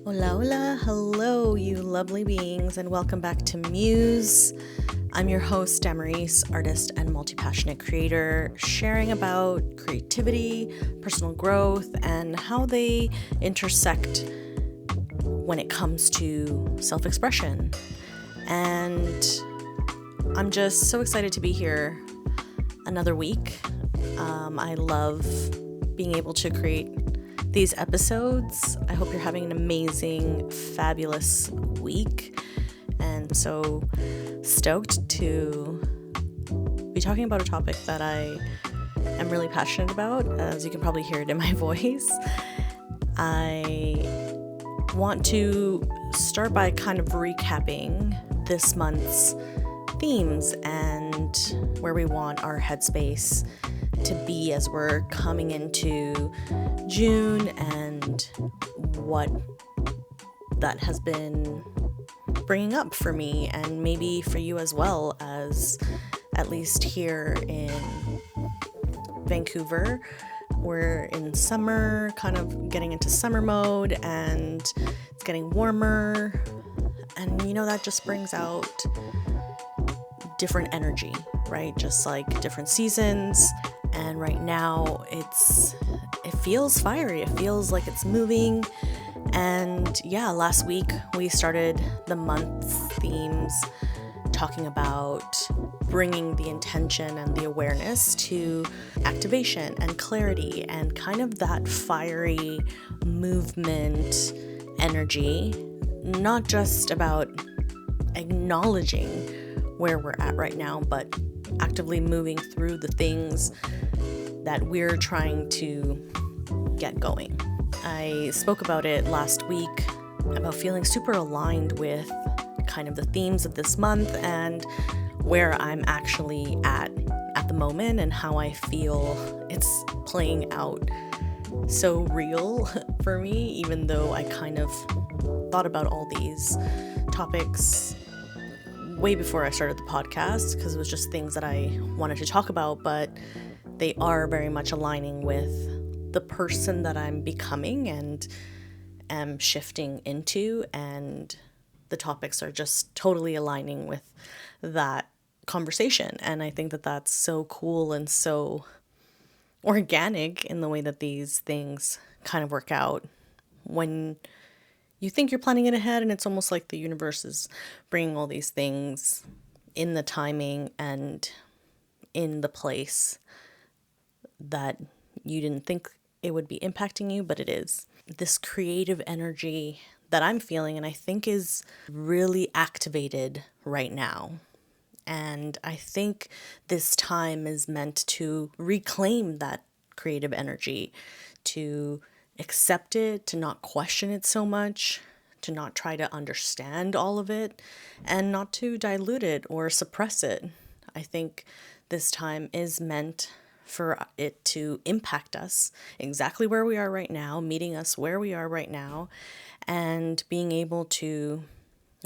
Hola, hola, hello, you lovely beings, and welcome back to Muse. I'm your host, Dámaris, artist and multi-passionate creator, sharing about creativity, personal growth, and how they intersect when it comes to self-expression. And I'm just so excited to be here another week. I love being able to create these episodes. I hope you're having an amazing, fabulous week, and so stoked to be talking about a topic that I am really passionate about, as you can probably hear it in my voice. I want to start by kind of recapping this month's themes and where we want our headspace to be as we're coming into June, and what that has been bringing up for me, and maybe for you as well, as at least here in Vancouver, we're in summer, kind of getting into summer mode, and it's getting warmer, and that just brings out different energy, right? Just like different seasons. And right now it feels fiery. It feels like it's moving. And yeah, last week we started the month's themes talking about bringing the intention and the awareness to activation and clarity and kind of that fiery movement energy, not just about acknowledging where we're at right now, but actively moving through the things that we're trying to get going. I spoke about it last week, about feeling super aligned with kind of the themes of this month and where I'm actually at the moment, and how I feel it's playing out so real for me, even though I kind of thought about all these topics way before I started the podcast, because it was just things that I wanted to talk about, but they are very much aligning with the person that I'm becoming and am shifting into, and the topics are just totally aligning with that conversation. And I think that that's so cool and so organic in the way that these things kind of work out when you think you're planning it ahead, and it's almost like the universe is bringing all these things in the timing and in the place that you didn't think it would be impacting you, but it is. This creative energy that I'm feeling, and I think is really activated right now. And I think this time is meant to reclaim that creative energy, to accept it, to not question it so much, to not try to understand all of it, and not to dilute it or suppress it. I think this time is meant for it to impact us exactly where we are right now, meeting us where we are right now, and being able to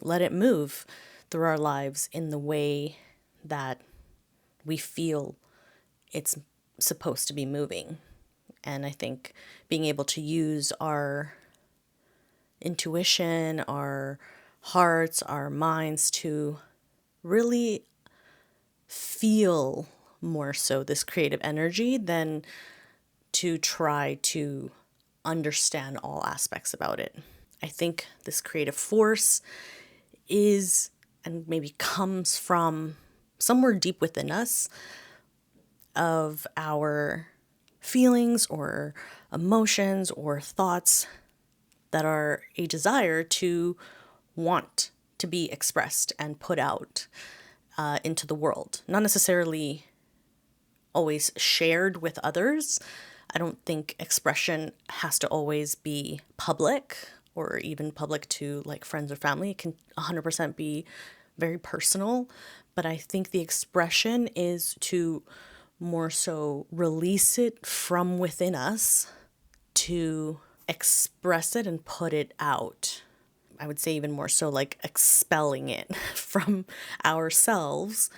let it move through our lives in the way that we feel it's supposed to be moving. And I think being able to use our intuition, our hearts, our minds to really feel more so this creative energy than to try to understand all aspects about it. I think this creative force is, and maybe comes from somewhere deep within us, of our feelings or emotions or thoughts that are a desire to want to be expressed and put out into the world. Not necessarily always shared with others. I don't think expression has to always be public, or even public to like friends or family. It can 100% be very personal, but I think the expression is to more so release it from within us, to express it and put it out. I would say even more so like expelling it from ourselves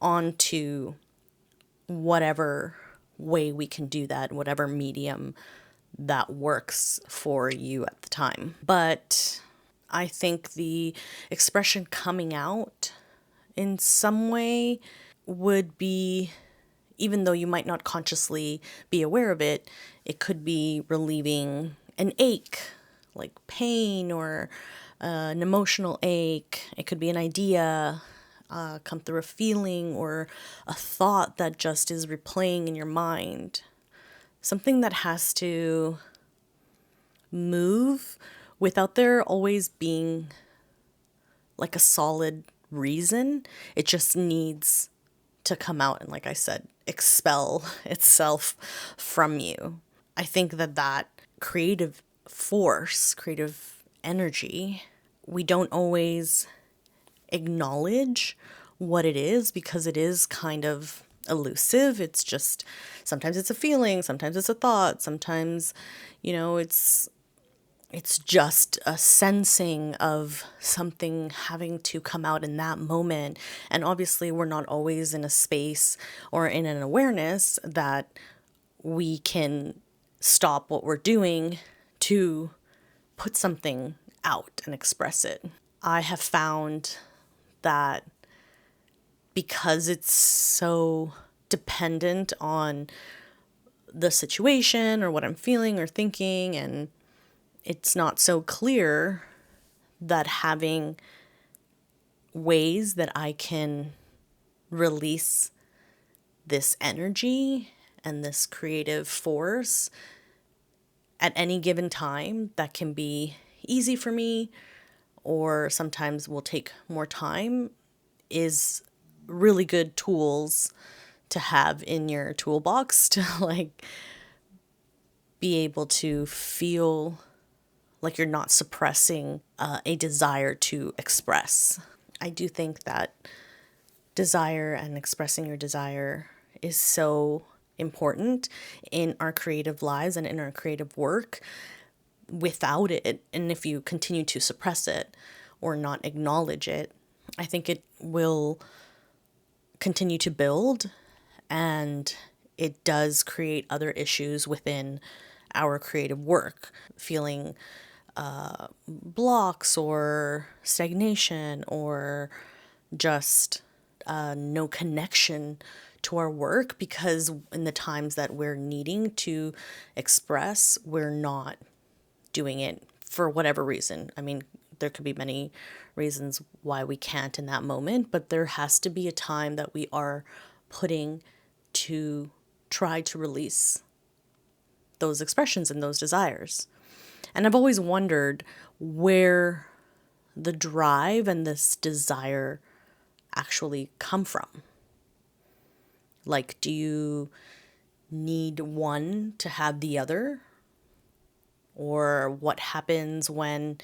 onto whatever way we can do that, whatever medium that works for you at the time. But I think the expression coming out in some way would be, even though you might not consciously be aware of it, it could be relieving an ache, like pain or an emotional ache. It could be an idea, come through a feeling or a thought that just is replaying in your mind. Something that has to move without there always being like a solid reason. It just needs to come out and, like I said, expel itself from you. I think that creative force, creative energy, we don't always acknowledge what it is because it is kind of elusive. It's just, sometimes it's a feeling, sometimes it's a thought, sometimes, it's just a sensing of something having to come out in that moment. And obviously, we're not always in a space or in an awareness that we can stop what we're doing to put something out and express it. I have found that because it's so dependent on the situation or what I'm feeling or thinking, and it's not so clear that having ways that I can release this energy and this creative force at any given time that can be easy for me or sometimes will take more time is really good tools to have in your toolbox to be able to feel like you're not suppressing a desire to express. I do think that desire and expressing your desire is so important in our creative lives and in our creative work. Without it, and if you continue to suppress it or not acknowledge it, I think it will continue to build, and it does create other issues within our creative work, feeling blocks or stagnation or just no connection to our work, because in the times that we're needing to express, we're not doing it for whatever reason. I mean, there could be many reasons why we can't in that moment, but there has to be a time that we are putting to try to release those expressions and those desires. And I've always wondered where the drive and this desire actually come from. Like, do you need one to have the other? Or what happens when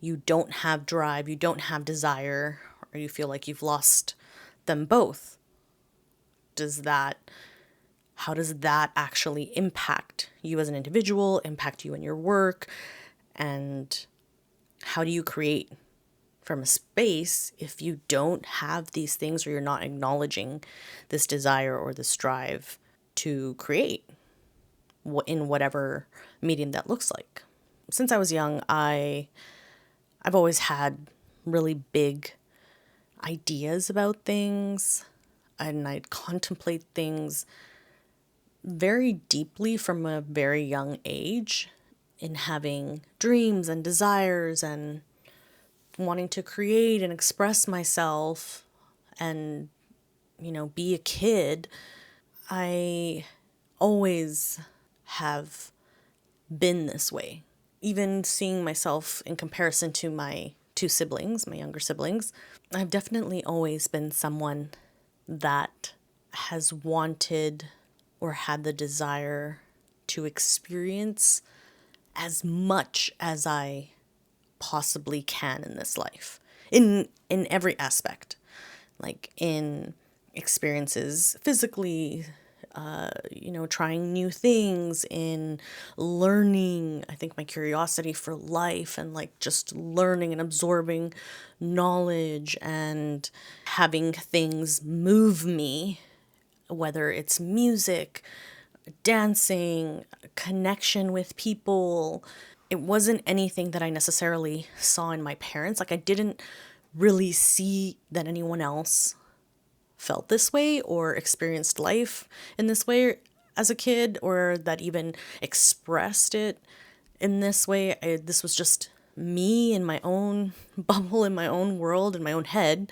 you don't have drive, you don't have desire, or you feel like you've lost them both? How does that actually impact you as an individual, impact you in your work? And how do you create from a space if you don't have these things, or you're not acknowledging this desire or this drive to create in whatever medium that looks like? Since I was young, I've always had really big ideas about things, and I'd contemplate things very deeply from a very young age, in having dreams and desires and wanting to create and express myself and, be a kid. I always have been this way. Even seeing myself in comparison to my two siblings, my younger siblings, I've definitely always been someone that has wanted or had the desire to experience as much as I possibly can in this life, in every aspect, like in experiences physically, trying new things, in learning. I think my curiosity for life and just learning and absorbing knowledge and having things move me, whether it's music, dancing, connection with people. It wasn't anything that I necessarily saw in my parents. Like, I didn't really see that anyone else felt this way or experienced life in this way as a kid, or that even expressed it in this way. This was just me in my own bubble, in my own world, in my own head,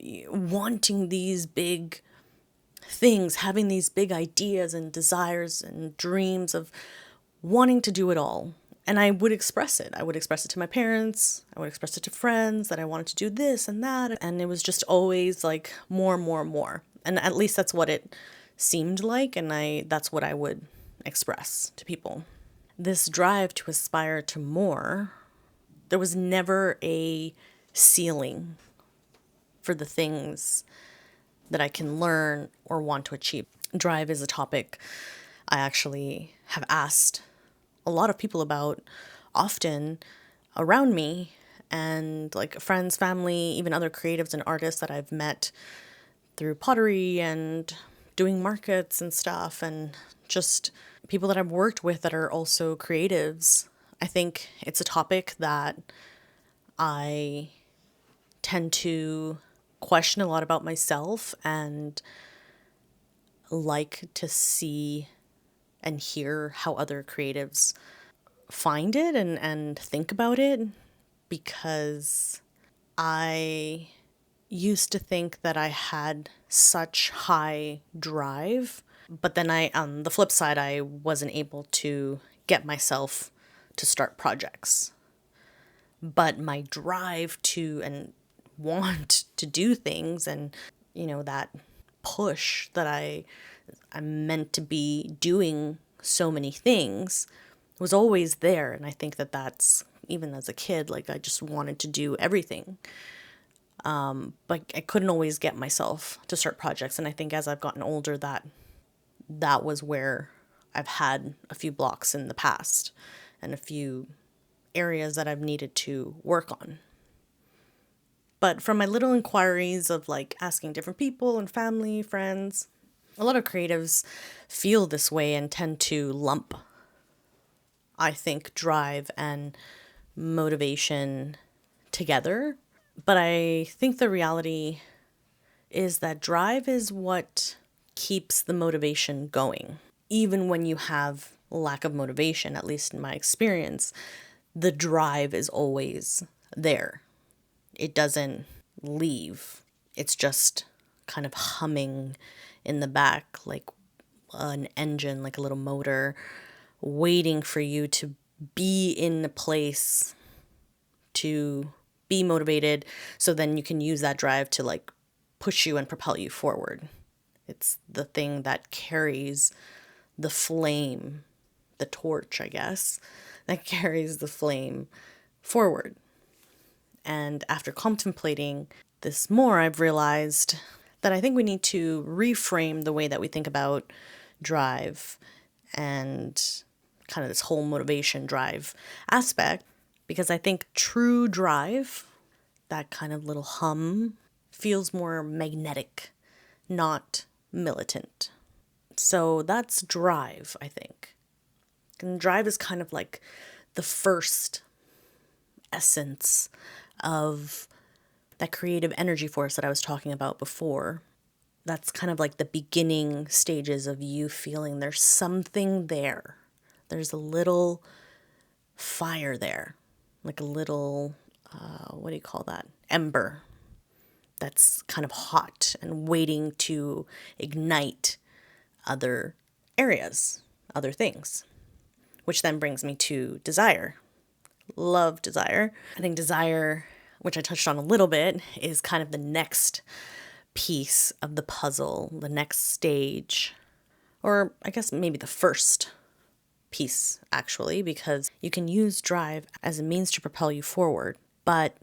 wanting these big things, having these big ideas and desires and dreams of wanting to do it all. And I would express it. I would express it to my parents. I would express it to friends that I wanted to do this and that. And it was just always like more, more, more. And at least that's what it seemed like. And that's what I would express to people. This drive to aspire to more, there was never a ceiling for the things that I can learn or want to achieve. Drive is a topic I actually have asked a lot of people about often around me, and like friends, family, even other creatives and artists that I've met through pottery and doing markets and stuff, and just people that I've worked with that are also creatives. I think it's a topic that I tend to question a lot about myself and like to see and hear how other creatives find it and think about it, because I used to think that I had such high drive, but then on the flip side, I wasn't able to get myself to start projects. But my drive to and want to do things, and that push that I'm meant to be doing so many things, was always there. And I think that that's, even as a kid, like I just wanted to do everything. But I couldn't always get myself to start projects. And I think as I've gotten older, that was where I've had a few blocks in the past and a few areas that I've needed to work on. But from my little inquiries of like asking different people and family, friends, a lot of creatives feel this way and tend to lump, I think, drive and motivation together. But I think the reality is that drive is what keeps the motivation going. Even when you have lack of motivation, at least in my experience, the drive is always there. It doesn't leave. It's just kind of humming in the back, like an engine, like a little motor, waiting for you to be in a place to be motivated, so then you can use that drive to like push you and propel you forward. It's the thing that carries the flame, the torch, I guess, that carries the flame forward. And after contemplating this more, I've realized that I think we need to reframe the way that we think about drive and kind of this whole motivation drive aspect, because I think true drive, that kind of little hum, feels more magnetic, not militant. So that's drive, I think. And drive is kind of like the first essence of that creative energy force that I was talking about before. That's kind of like the beginning stages of you feeling there's something there. There's a little fire there, like a little, what do you call that? Ember that's kind of hot and waiting to ignite other areas, other things, which then brings me to desire. Love desire. I think desire, which I touched on a little bit, is kind of the next piece of the puzzle, the next stage, or I guess maybe the first piece, actually, because you can use drive as a means to propel you forward, but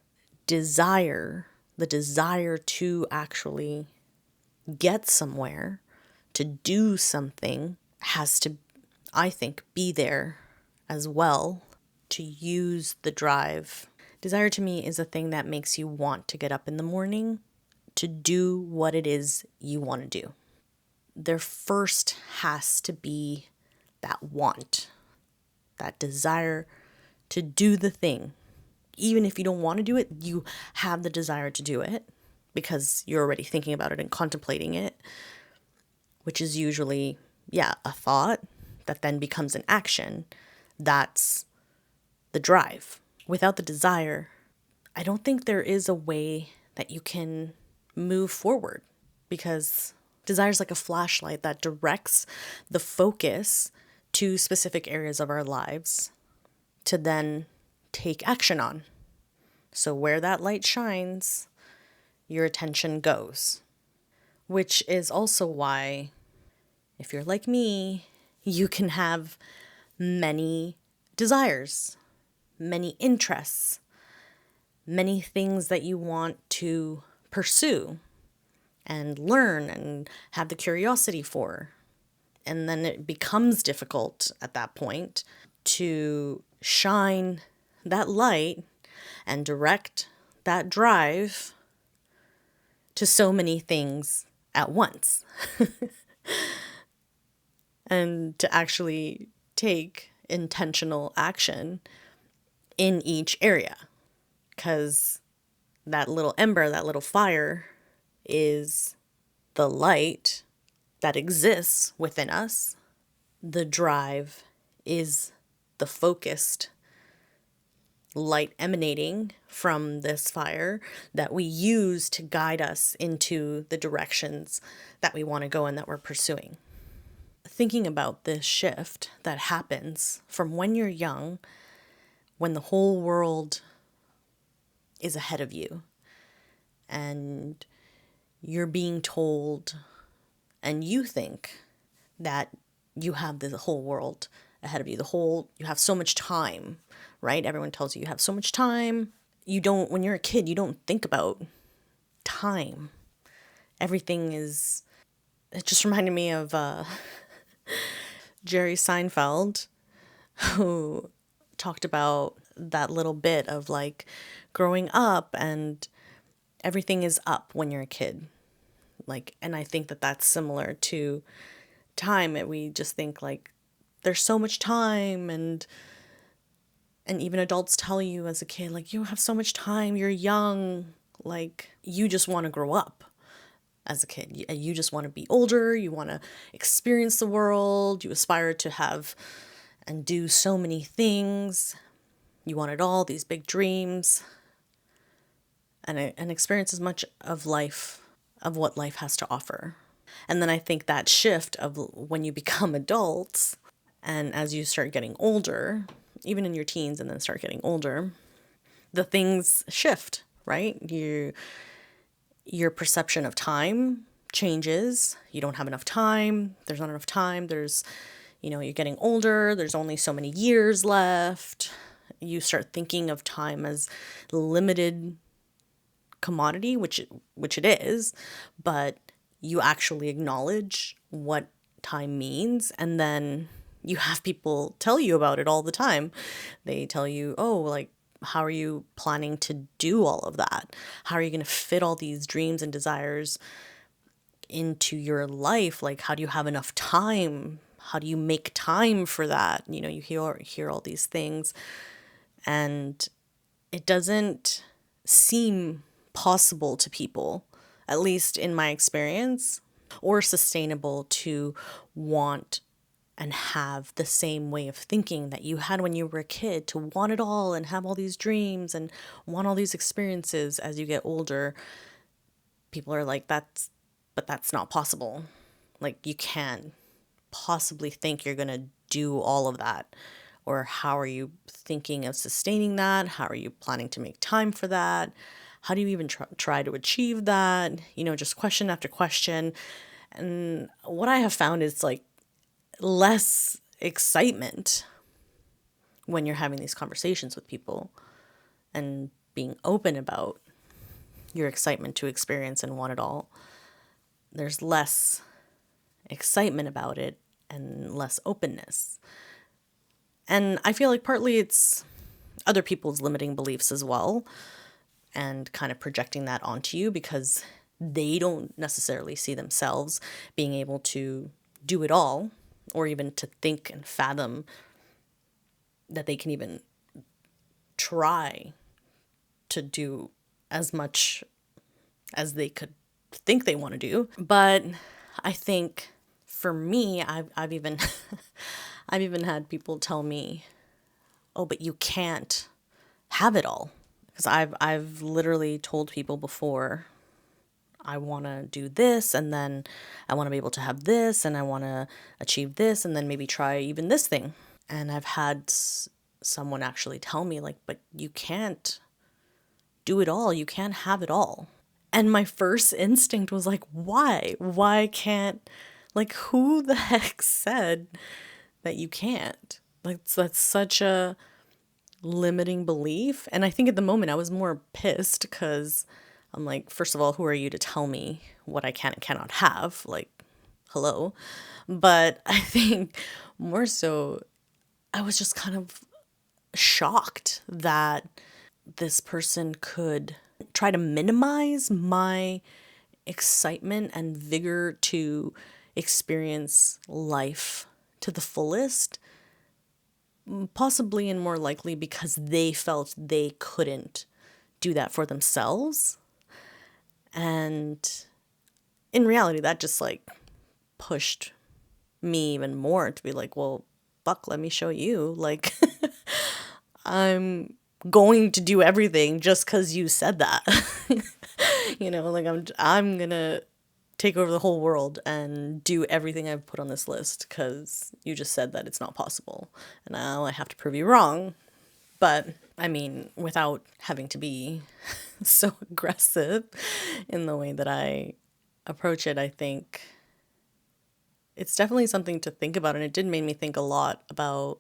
desire, the desire to actually get somewhere, to do something, has to, I think, be there as well to use the drive. Desire to me is a thing that makes you want to get up in the morning to do what it is you want to do. there first has to be that want, that desire to do the thing. Even if you don't want to do it, you have the desire to do it because you're already thinking about it and contemplating it, which is usually, a thought that then becomes an action. That's the drive. Without the desire, I don't think there is a way that you can move forward, because desire is like a flashlight that directs the focus to specific areas of our lives to then take action on. So where that light shines, your attention goes. Which is also why, if you're like me, you can have many desires, many interests, many things that you want to pursue and learn and have the curiosity for. And then it becomes difficult at that point to shine that light and direct that drive to so many things at once. And to actually take intentional action in each area. Because that little ember, that little fire is the light that exists within us. The drive is the focused light emanating from this fire that we use to guide us into the directions that we want to go and that we're pursuing. Thinking about this shift that happens from when you're young, when the whole world is ahead of you and you're being told and you think that you have the whole world ahead of you. You have so much time, right? Everyone tells you have so much time. When you're a kid, you don't think about time. It just reminded me of Jerry Seinfeld, who talked about that little bit of like growing up and everything is up when you're a kid. And I think that that's similar to time. We just think like there's so much time, and even adults tell you as a kid, like, you have so much time, you're young, like you just want to grow up. As a kid, you just want to be older, you want to experience the world, you aspire to have and do so many things. You want it all, these big dreams, and experience as much of life, of what life has to offer. And then I think that shift of when you become adults and as you start getting older, even in your teens and then start getting older, the things shift, right? Your perception of time changes. You don't have enough time. There's not enough time. You're getting older. There's only so many years left. You start thinking of time as limited commodity, which it is, but you actually acknowledge what time means. And then you have people tell you about it all the time. They tell you, oh, like, how are you planning to do all of that? How are you going to fit all these dreams and desires into your life? Like, how do you have enough time? How do you make time for that? You hear all these things, and it doesn't seem possible to people, at least in my experience, or sustainable to want and have the same way of thinking that you had when you were a kid, to want it all and have all these dreams and want all these experiences as you get older. People are like, that's not possible. Like, you can't possibly think you're going to do all of that. Or how are you thinking of sustaining that? How are you planning to make time for that? How do you even try to achieve that? Just question after question. And what I have found is like less excitement when you're having these conversations with people and being open about your excitement to experience and want it all. There's less excitement about it and less openness. And I feel like partly it's other people's limiting beliefs as well, and kind of projecting that onto you, because they don't necessarily see themselves being able to do it all, or even to think and fathom that they can even try to do as much as they could think they want to do. But I think for me, I've even I've even had people tell me, "Oh, but you can't have it all." Because I've literally told people before, I want to do this, and then I want to be able to have this, and I want to achieve this, and then maybe try even this thing. And I've had someone actually tell me, like, but you can't do it all. You can't have it all. And my first instinct was like, why? Why can't, like, who the heck said that you can't? Like, that's such a limiting belief. And I think at the moment I was more pissed because I'm like, first of all, who are you to tell me what I can and cannot have? Like, hello. But I think more so, I was just kind of shocked that this person could try to minimize my excitement and vigor to experience life to the fullest, possibly and more likely because they felt they couldn't do that for themselves. And in reality, that just like pushed me even more to be like, well, fuck, let me show you. Like, I'm going to do everything just because you said that. Like I'm gonna take over the whole world and do everything I've put on this list because you just said that it's not possible. And now I have to prove you wrong. But I mean, without having to be so aggressive in the way that I approach it, I think it's definitely something to think about. And it did make me think a lot about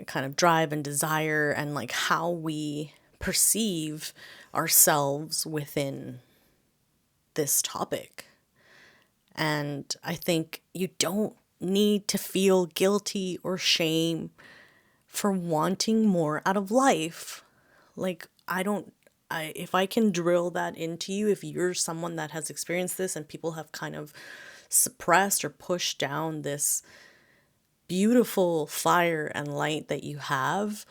kind of drive and desire and like how we perceive ourselves within this topic. And I think you don't need to feel guilty or shame for wanting more out of life. Like, if I can drill that into you, if you're someone that has experienced this and people have kind of suppressed or pushed down this beautiful fire and light that you have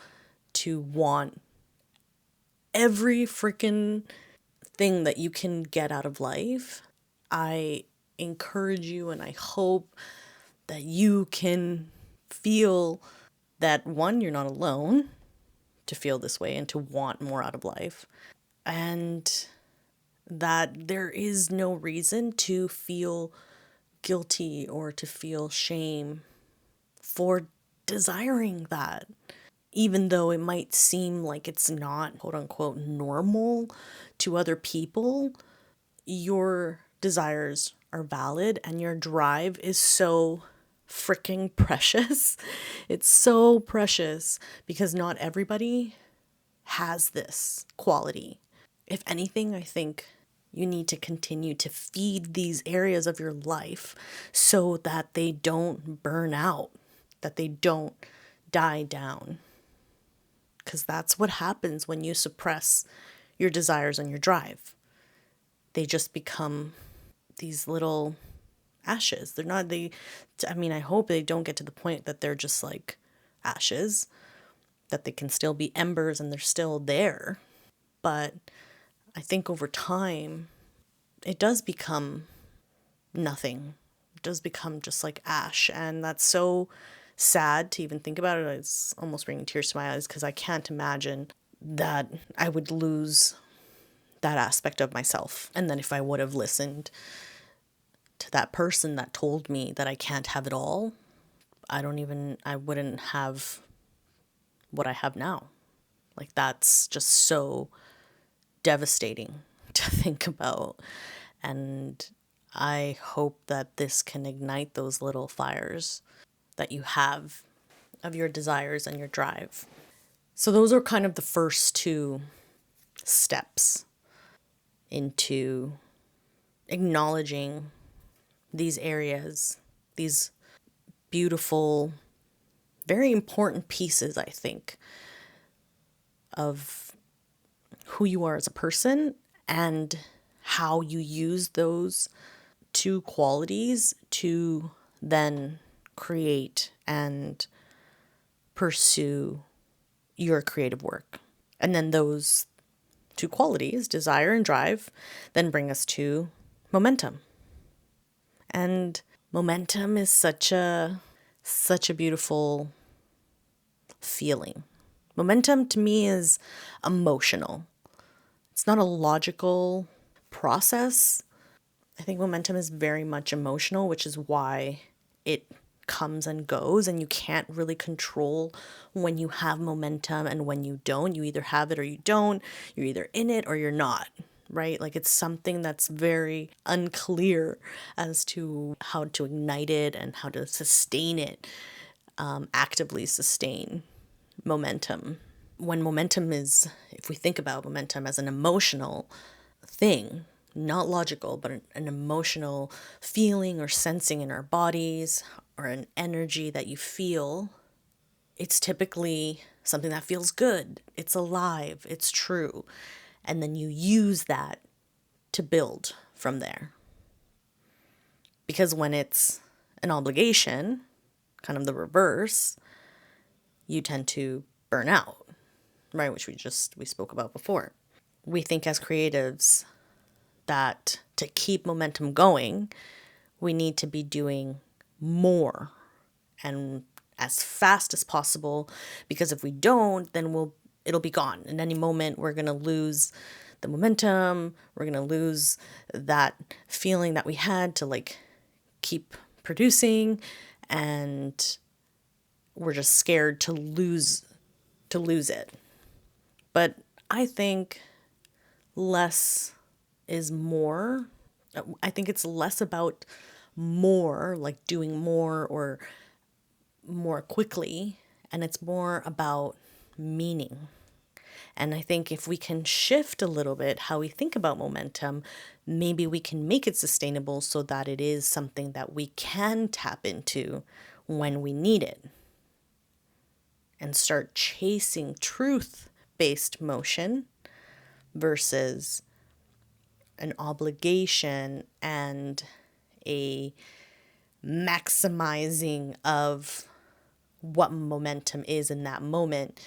to want every freaking thing that you can get out of life, I encourage you and I hope that you can feel that, one, you're not alone to feel this way and to want more out of life, and that there is no reason to feel guilty or to feel shame for desiring that. Even though it might seem like it's not quote unquote normal to other people, your desires are valid and your drive is so freaking precious. It's so precious because not everybody has this quality. If anything, I think you need to continue to feed these areas of your life so that they don't burn out, that they don't die down. Because that's what happens when you suppress your desires and your drive. They just become these little ashes. I hope they don't get to the point that they're just like ashes, that they can still be embers and they're still there. But I think over time, it does become nothing. It does become just like ash. And that's so sad to even think about it. It's almost bringing tears to my eyes because I can't imagine that I would lose that aspect of myself. And then if I would have listened to that person that told me that I can't have it all, I wouldn't have what I have now. Like, that's just so devastating to think about. And I hope that this can ignite those little fires that you have of your desires and your drive. So those are kind of the first two steps into acknowledging these areas, these beautiful, very important pieces, I think, of who you are as a person and how you use those two qualities to then create and pursue your creative work. And then those two qualities, desire and drive, then bring us to momentum. And momentum is such a beautiful feeling. Momentum to me is emotional. It's not a logical process. I think momentum is very much emotional, which is why it comes and goes, and you can't really control when you have momentum and when you don't. You either have it or you don't. You're either in it or you're not, right? Like it's something that's very unclear as to how to ignite it and how to sustain it, actively sustain momentum. When momentum is, if we think about momentum as an emotional thing, not logical, but an emotional feeling or sensing in our bodies or an energy that you feel, it's typically something that feels good. It's alive. It's true. And then you use that to build from there. Because when it's an obligation, kind of the reverse, you tend to burn out, right? Which we spoke about before. We think as creatives that to keep momentum going, we need to be doing more and as fast as possible, because if we don't, then it'll be gone. In any moment, we're going to lose the momentum. We're going to lose that feeling that we had to like keep producing, and we're just scared to lose it. But I think less is more. I think it's less about more, like doing more or more quickly, and it's more about meaning. And I think if we can shift a little bit how we think about momentum, maybe we can make it sustainable so that it is something that we can tap into when we need it, and start chasing truth-based motion versus an obligation and a maximizing of what momentum is in that moment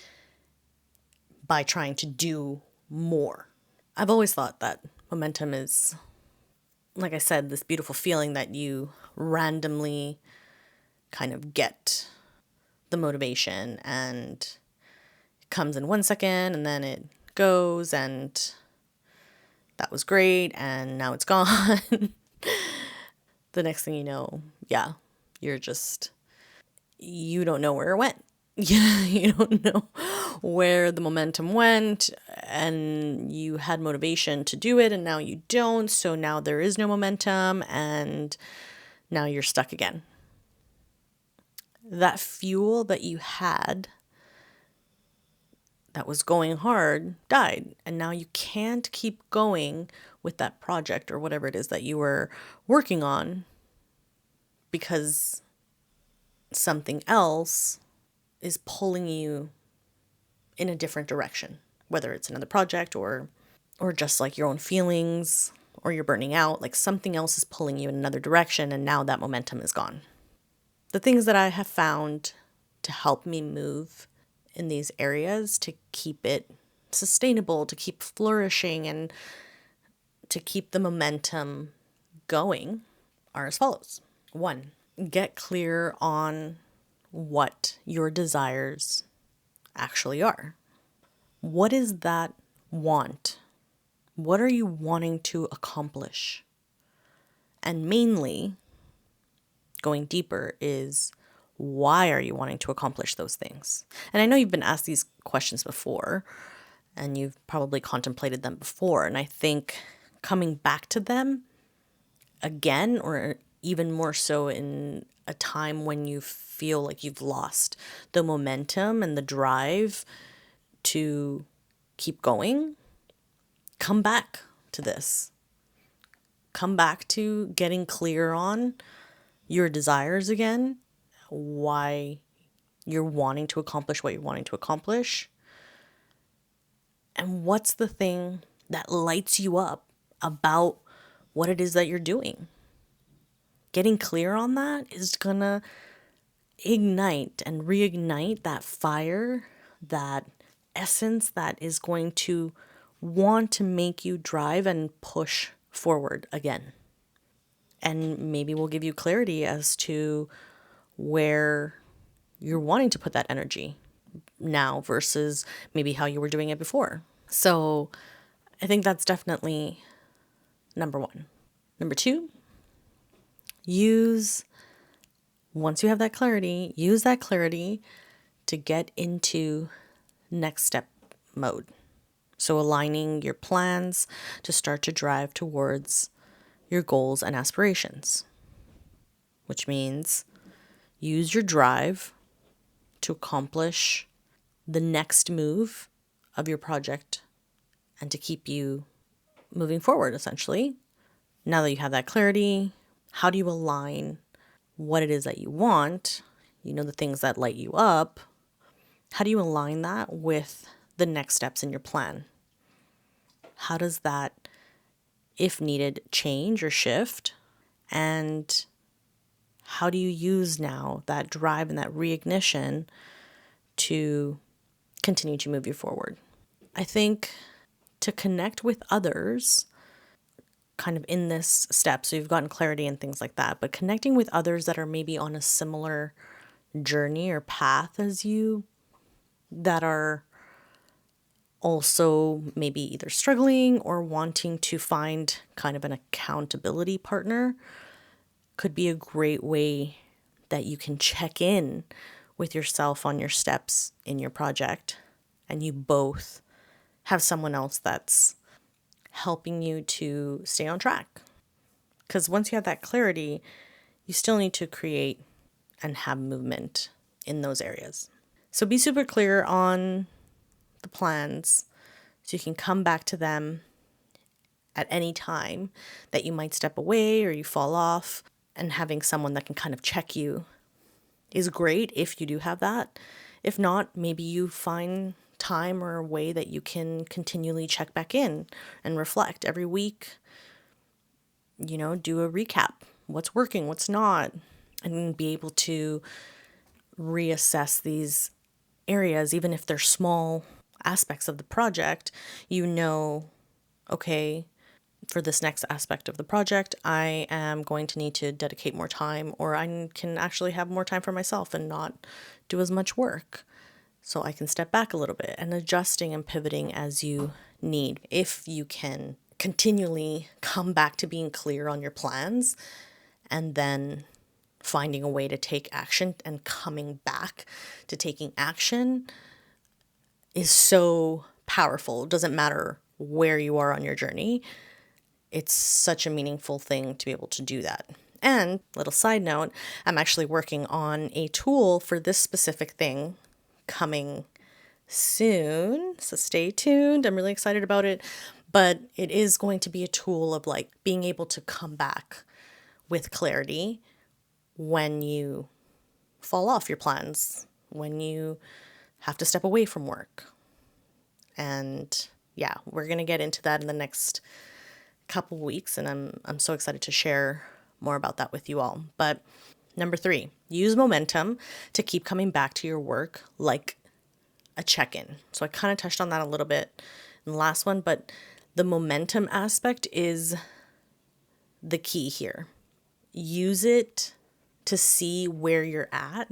by trying to do more. I've always thought that momentum is, like I said, this beautiful feeling that you randomly kind of get the motivation, and it comes in 1 second and then it goes, and that was great and now it's gone. The next thing you know, yeah, you don't know where it went. You don't know where the momentum went, and you had motivation to do it and now you don't. So now there is no momentum and now you're stuck again. That fuel that you had that was going hard died, and now you can't keep going with that project or whatever it is that you were working on because something else is pulling you in a different direction, whether it's another project or just like your own feelings, or you're burning out, like something else is pulling you in another direction, and now that momentum is gone. The things that I have found to help me move in these areas to keep it sustainable, to keep flourishing, and to keep the momentum going are as follows. 1, get clear on what your desires actually are. What is that want? What are you wanting to accomplish? And mainly, going deeper, is why are you wanting to accomplish those things? And I know you've been asked these questions before, and you've probably contemplated them before. And I think coming back to them again, or even more so in a time when you feel like you've lost the momentum and the drive to keep going, come back to this. Come back to getting clear on your desires again, why you're wanting to accomplish what you're wanting to accomplish, and what's the thing that lights you up about what it is that you're doing. Getting clear on that is gonna ignite and reignite that fire, that essence that is going to want to make you drive and push forward again. And maybe we'll give you clarity as to where you're wanting to put that energy now versus maybe how you were doing it before. So I think that's definitely number one. Number two, once you have that clarity, use that clarity to get into next step mode. So aligning your plans to start to drive towards your goals and aspirations, which means use your drive to accomplish the next move of your project and to keep you moving forward, essentially. Now that you have that clarity, how do you align what it is that you want, the things that light you up? How do you align that with the next steps in your plan? How does that, if needed, change or shift? And how do you use now that drive and that reignition to continue to move you forward? I think to connect with others, kind of in this step, so you've gotten clarity and things like that, but connecting with others that are maybe on a similar journey or path as you, that are also maybe either struggling or wanting to find kind of an accountability partner, could be a great way that you can check in with yourself on your steps in your project, and you both have someone else that's helping you to stay on track. Because once you have that clarity, you still need to create and have movement in those areas. So be super clear on the plans so you can come back to them at any time that you might step away or you fall off, and having someone that can kind of check you is great if you do have that. If not, maybe you find time or a way that you can continually check back in and reflect every week, do a recap, what's working, what's not, and be able to reassess these areas, even if they're small aspects of the project. Okay, for this next aspect of the project, I am going to need to dedicate more time, or I can actually have more time for myself and not do as much work. So I can step back a little bit, and adjusting and pivoting as you need. If you can continually come back to being clear on your plans and then finding a way to take action and coming back to taking action is so powerful. It doesn't matter where you are on your journey. It's such a meaningful thing to be able to do that. And little side note, I'm actually working on a tool for this specific thing coming soon. So stay tuned. I'm really excited about it. But it is going to be a tool of being able to come back with clarity when you fall off your plans, when you have to step away from work. And yeah, we're going to get into that in the next couple weeks, and I'm so excited to share more about that with you all. But number 3, use momentum to keep coming back to your work like a check-in. So I kind of touched on that a little bit in the last one, but the momentum aspect is the key here. Use it to see where you're at,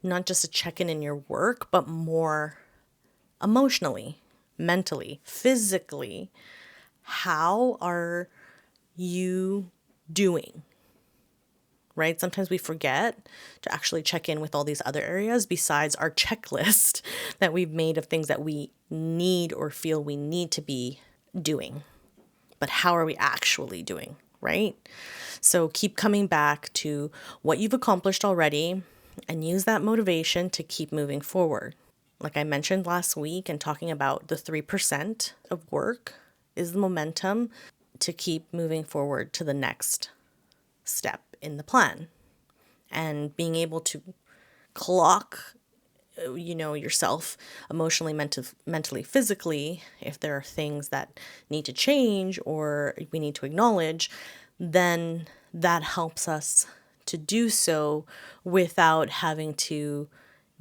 not just a check-in in your work, but more emotionally, mentally, physically. How are you doing? Right? Sometimes we forget to actually check in with all these other areas besides our checklist that we've made of things that we need or feel we need to be doing. But how are we actually doing? Right? So keep coming back to what you've accomplished already and use that motivation to keep moving forward. Like I mentioned last week and talking about the 3% of work is the momentum to keep moving forward to the next step in the plan. And being able to clock yourself emotionally, mentally, physically, if there are things that need to change or we need to acknowledge, then that helps us to do so without having to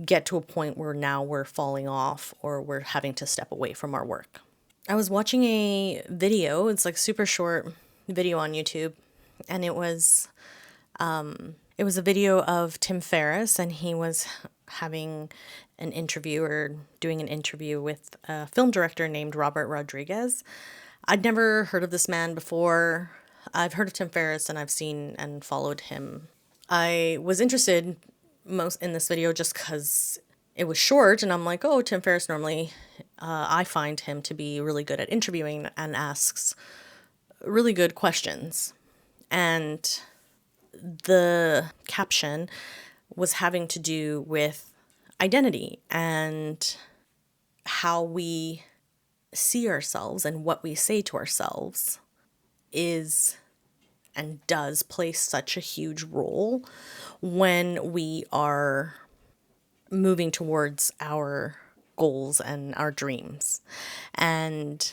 get to a point where now we're falling off or we're having to step away from our work. I was watching a video, it's like super short video on YouTube, and it was a video of Tim Ferriss, and he was having an interview or doing an interview with a film director named Robert Rodriguez. I'd never heard of this man before. I've heard of Tim Ferriss and I've seen and followed him. I was interested most in this video just because it was short, and I'm like, oh, Tim Ferriss normally, I find him to be really good at interviewing and asks really good questions. And the caption was having to do with identity and how we see ourselves and what we say to ourselves is and does play such a huge role when we are moving towards our goals and our dreams. And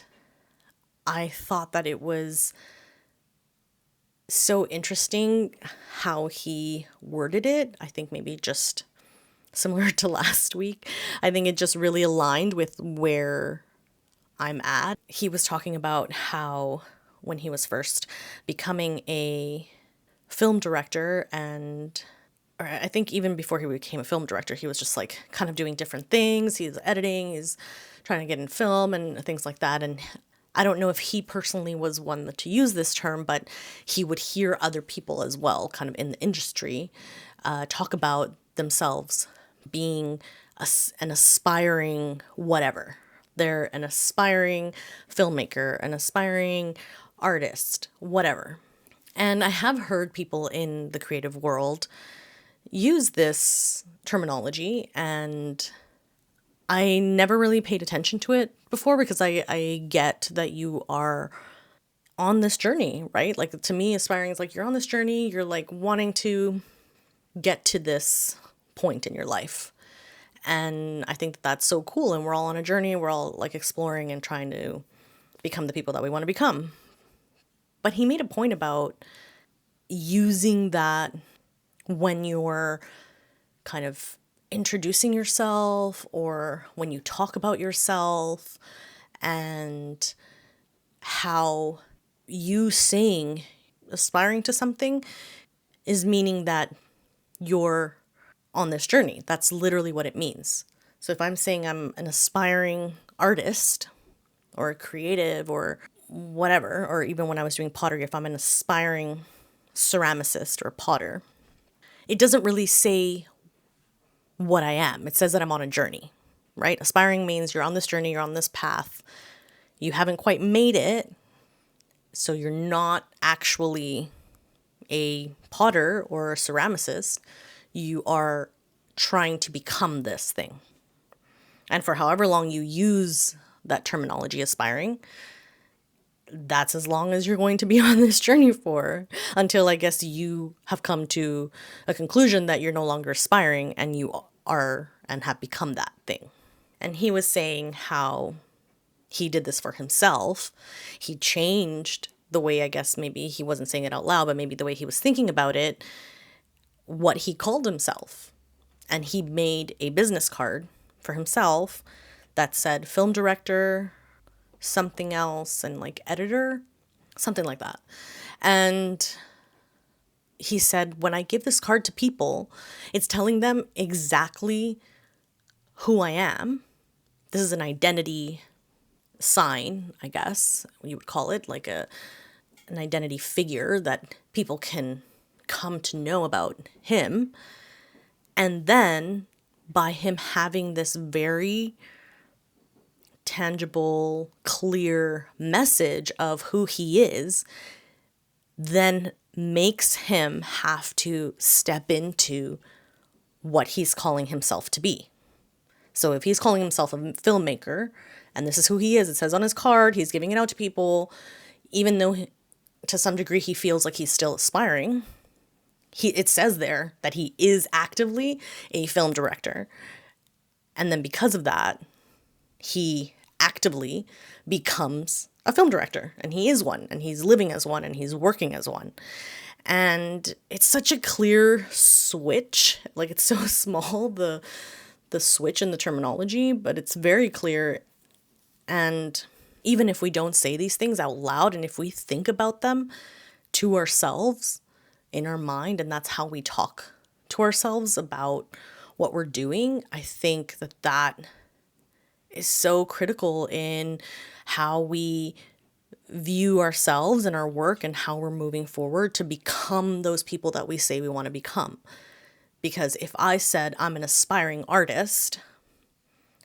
I thought that it was so interesting how he worded it. I think maybe just similar to last week. I think it just really aligned with where I'm at. He was talking about how when he was first becoming a film director, or I think even before he became a film director, he was just like kind of doing different things. He's editing, he's trying to get in film and things like that. And I don't know if he personally was one to use this term, but he would hear other people as well, kind of in the industry, talk about themselves being an aspiring whatever. They're an aspiring filmmaker, an aspiring artist, whatever. And I have heard people in the creative world use this terminology, and I never really paid attention to it before because I get that you are on this journey, right? Like, to me, aspiring is like you're on this journey, you're like wanting to get to this point in your life. And I think that that's so cool. And we're all on a journey. We're all like exploring and trying to become the people that we want to become. But he made a point about using that when you're kind of introducing yourself or when you talk about yourself, and how you saying aspiring to something is meaning that you're on this journey. That's literally what it means. So if I'm saying I'm an aspiring artist or a creative or whatever, or even when I was doing pottery, if I'm an aspiring ceramicist or potter, it doesn't really say what I am. It says that I'm on a journey, right? Aspiring means you're on this journey, you're on this path. You haven't quite made it, so you're not actually a potter or a ceramicist. You are trying to become this thing. And for however long you use that terminology, aspiring, that's as long as you're going to be on this journey for, until I guess you have come to a conclusion that you're no longer aspiring and you are and have become that thing. And he was saying how he did this for himself. He changed the way, I guess maybe he wasn't saying it out loud, but maybe the way he was thinking about it, what he called himself. And he made a business card for himself that said film director, something else, and like editor, something like that. And he said, when I give this card to people, it's telling them exactly who I am. This is an identity sign, I guess you would call it, like an identity figure that people can come to know about him. And then by him having this very tangible, clear message of who he is, then makes him have to step into what he's calling himself to be. So if he's calling himself a filmmaker, and this is who he is, it says on his card, he's giving it out to people, even though to some degree he feels like he's still aspiring, it says there that he is actively a film director. And then because of that, he actively becomes a film director, and he is one, and he's living as one, and he's working as one. And it's such a clear switch. Like, it's so small, the switch in the terminology, but it's very clear. And even if we don't say these things out loud, and if we think about them to ourselves in our mind, and that's how we talk to ourselves about what we're doing, I think that that is so critical in how we view ourselves and our work and how we're moving forward to become those people that we say we want to become. Because if I said I'm an aspiring artist,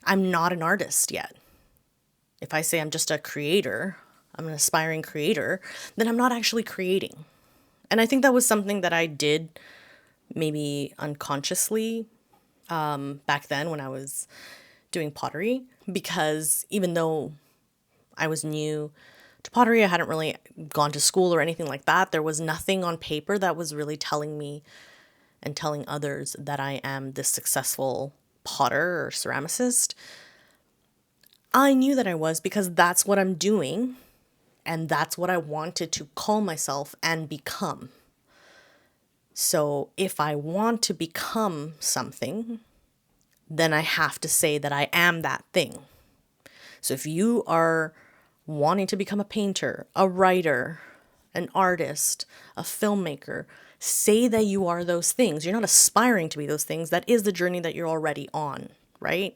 I'm not an artist yet. If I say I'm just a creator, I'm an aspiring creator, then I'm not actually creating. And I think that was something that I did maybe unconsciously back then when I was doing pottery, because even though I was new to pottery, I hadn't really gone to school or anything like that, there was nothing on paper that was really telling me and telling others that I am this successful potter or ceramicist. I knew that I was, because that's what I'm doing, and that's what I wanted to call myself and become. So if I want to become something, then I have to say that I am that thing. So if you are wanting to become a painter, a writer, an artist, a filmmaker, say that you are those things. You're not aspiring to be those things. That is the journey that you're already on, right?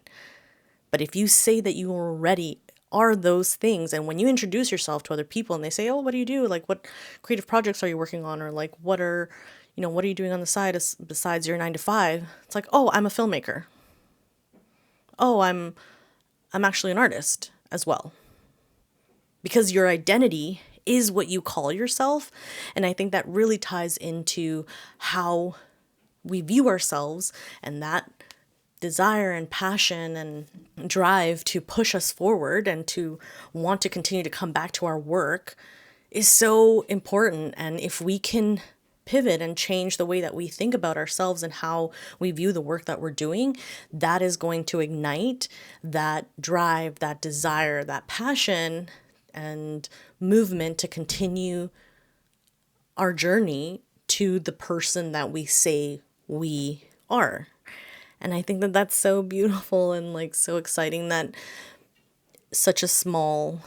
But if you say that you already are those things, and when you introduce yourself to other people and they say, oh, what do you do? Like, what creative projects are you working on? Or like, what are you doing on the side besides your 9 to 5? It's like, oh, I'm a filmmaker. Oh, I'm actually an artist as well. Because your identity is what you call yourself. And I think that really ties into how we view ourselves, and that desire and passion and drive to push us forward and to want to continue to come back to our work is so important. And if we can pivot and change the way that we think about ourselves and how we view the work that we're doing, that is going to ignite that drive, that desire, that passion and movement to continue our journey to the person that we say we are. And I think that that's so beautiful and like so exciting that such a small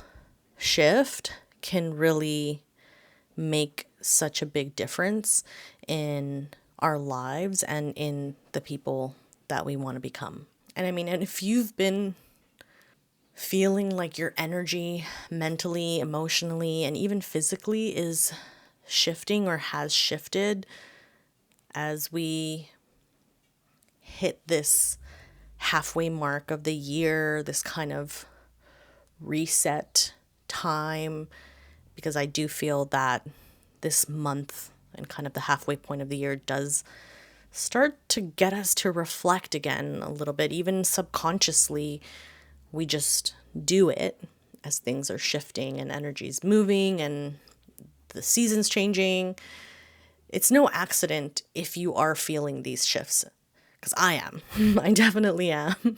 shift can really make such a big difference in our lives and in the people that we want to become. And I mean, and if you've been feeling like your energy mentally, emotionally, and even physically is shifting or has shifted as we hit this halfway mark of the year, this kind of reset time, because I do feel that this month and kind of the halfway point of the year does start to get us to reflect again a little bit, even subconsciously. We just do it as things are shifting and energy's moving and the season's changing. It's no accident if you are feeling these shifts, because I am. I definitely am.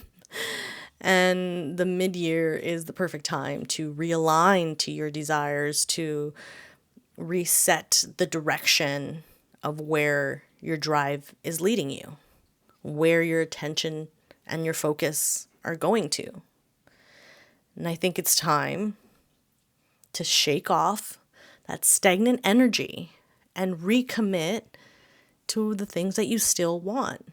And the mid-year is the perfect time to realign to your desires, to reset the direction of where your drive is leading you, where your attention and your focus are going to. And I think it's time to shake off that stagnant energy and recommit to the things that you still want.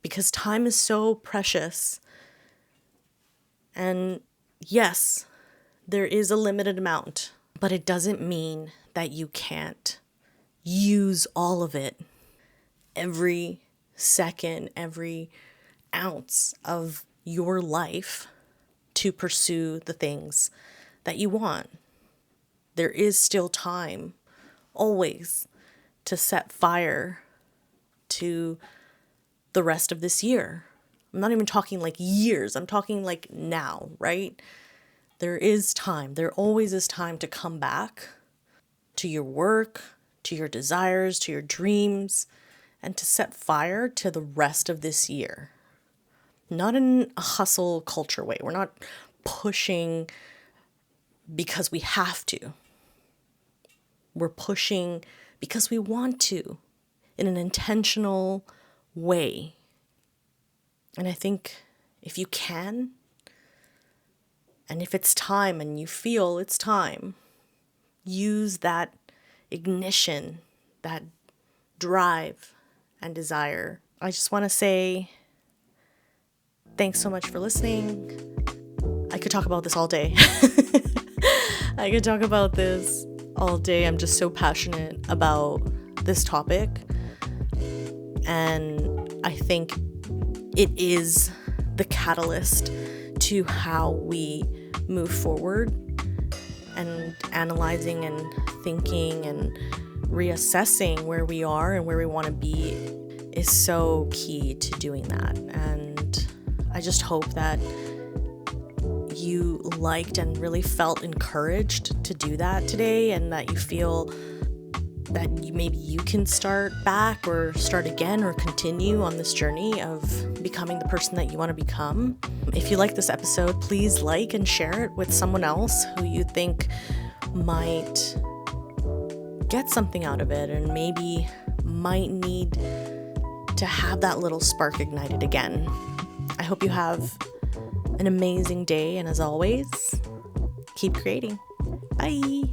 Because time is so precious. And yes, there is a limited amount, but it doesn't mean that you can't use all of it. Every second, every ounce of your life to pursue the things that you want. There is still time, always, to set fire to the rest of this year. I'm not even talking like years. I'm talking like now, right? There is time. There always is time to come back to your work, to your desires, to your dreams, and to set fire to the rest of this year. not in a hustle culture way. We're not pushing because we have to. We're pushing because we want to, in an intentional way. And I think if you can, and if it's time and you feel it's time, use that ignition, that drive and desire. I just want to say thanks so much for listening. I could talk about this all day. I could talk about this all day. I'm just so passionate about this topic. And I think it is the catalyst to how we move forward, and analyzing and thinking and reassessing where we are and where we want to be is so key to doing that. And I just hope that you liked and really felt encouraged to do that today, and that you feel that maybe you can start back or start again or continue on this journey of becoming the person that you want to become. If you like this episode, please like and share it with someone else who you think might get something out of it and maybe might need to have that little spark ignited again. I hope you have an amazing day, and as always, keep creating. Bye.